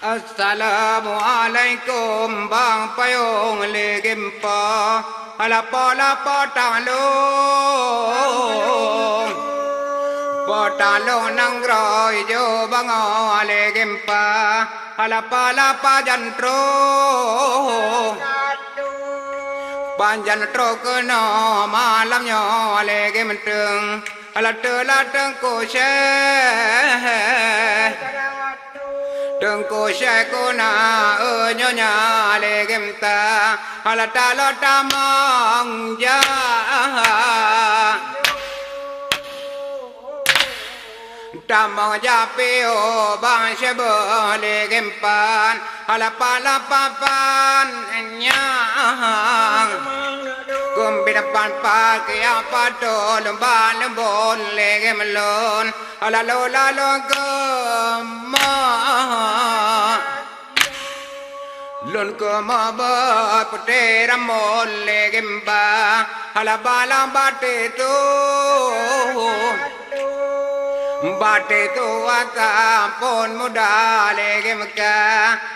Assalamualaikum bang payung legim pa ala talong nang roi jo bang legim pa ala jantro jantro kena malam nyo legim teng ala teng ko she đừng cô sẽ cô na ở nhớ nhà lê game ta là ta lo ta mong ya ta mong ya peo bang sẽ bờ lê game pan là pa pan nhang cùng bên pan pa kia pa to lom bon lê game lon la lo cơ lon ko ma ba pute ramol le gemba hala bala bate to aka pon muda le gemka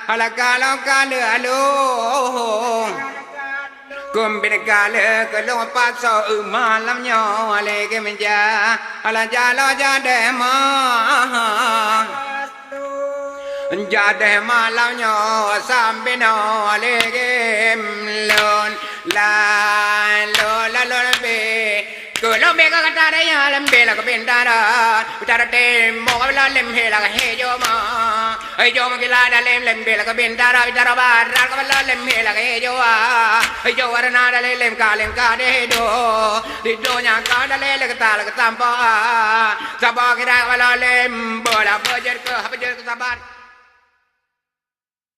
hala kala kalu kum bin kale kalong pa so malam nyo le gemja hala jalo jade ma gia đề mà lao nhỏ sam bên nó lê game lon la bê cứ lo bê cái ta đấy à làm bê là cái bên ta đó tê mò cái la làm hè là cái hè vô mà hay vô mà cái la đã làm bê là cái bên ta đó ba ra cái la làm hè là cái hè vô à hay vô ở na đã làm cả để đồ đi đồ nhà cả đã làm là cái tam po à sa po cái ra cái la làm bờ là bờ chơi cơ hấp chơi cái sa ban